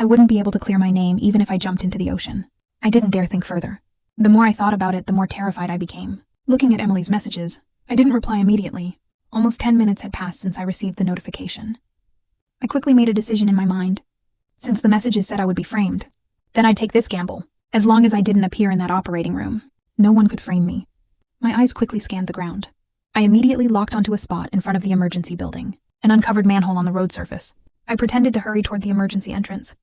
I wouldn't be able to clear my name even if I jumped into the ocean. I didn't dare think further. The more I thought about it, the more terrified I became. Looking at Emily's messages, I didn't reply immediately. Almost 10 minutes had passed since I received the notification. I quickly made a decision in my mind. Since the messages said I would be framed, then I'd take this gamble. As long as I didn't appear in that operating room, no one could frame me. My eyes quickly scanned the ground. I immediately locked onto a spot in front of the emergency building, an uncovered manhole on the road surface. I pretended to hurry toward the emergency entrance.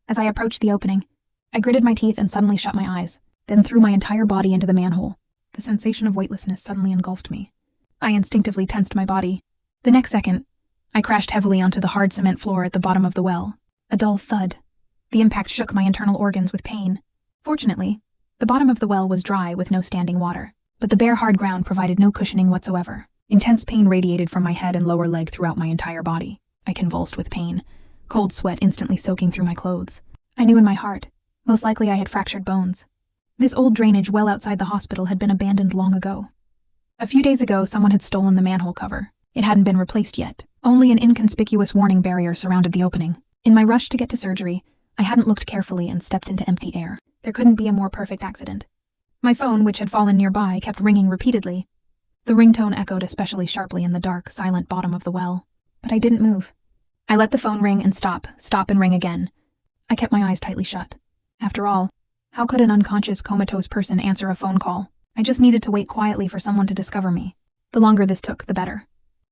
As I approached the opening, I gritted my teeth and suddenly shut my eyes, then threw my entire body into the manhole. The sensation of weightlessness suddenly engulfed me. I instinctively tensed my body. The next second, I crashed heavily onto the hard cement floor at the bottom of the well. A dull thud. The impact shook my internal organs with pain. Fortunately, the bottom of the well was dry with no standing water, but the bare hard ground provided no cushioning whatsoever. Intense pain radiated from my head and lower leg throughout my entire body. I convulsed with pain, cold sweat instantly soaking through my clothes. I knew in my heart, most likely I had fractured bones. This old drainage well outside the hospital had been abandoned long ago. A few days ago, someone had stolen the manhole cover. It hadn't been replaced yet. Only an inconspicuous warning barrier surrounded the opening. In my rush to get to surgery, I hadn't looked carefully and stepped into empty air. There couldn't be a more perfect accident. My phone, which had fallen nearby, kept ringing repeatedly. The ringtone echoed especially sharply in the dark, silent bottom of the well. But I didn't move. I let the phone ring and stop and ring again. I kept my eyes tightly shut. After all, how could an unconscious, comatose person answer a phone call? I just needed to wait quietly for someone to discover me. The longer this took, the better.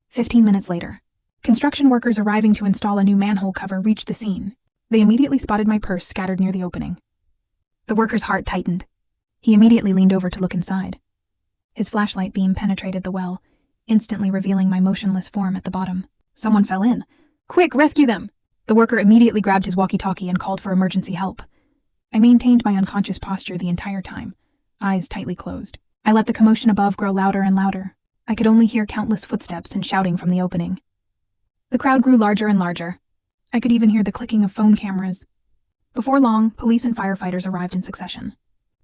15 minutes later, construction workers arriving to install a new manhole cover reached the scene. They immediately spotted my purse scattered near the opening. The worker's heart tightened. He immediately leaned over to look inside. His flashlight beam penetrated the well, instantly revealing my motionless form at the bottom. Someone fell in. "Quick, rescue them!" The worker immediately grabbed his walkie-talkie and called for emergency help. I maintained my unconscious posture the entire time, eyes tightly closed. I let the commotion above grow louder and louder. I could only hear countless footsteps and shouting from the opening. The crowd grew larger and larger. I could even hear the clicking of phone cameras. Before long, police and firefighters arrived in succession.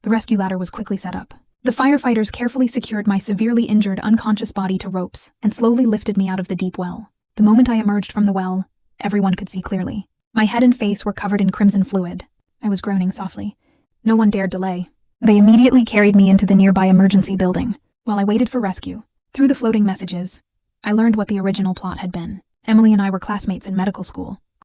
The rescue ladder was quickly set up. The firefighters carefully secured my severely injured, unconscious body to ropes and slowly lifted me out of the deep well. The moment I emerged from the well, everyone could see clearly. My head and face were covered in crimson fluid. I was groaning softly. No one dared delay. They immediately carried me into the nearby emergency building. While I waited for rescue, through the floating messages, I learned what the original plot had been. Emily and I were classmates in medical school.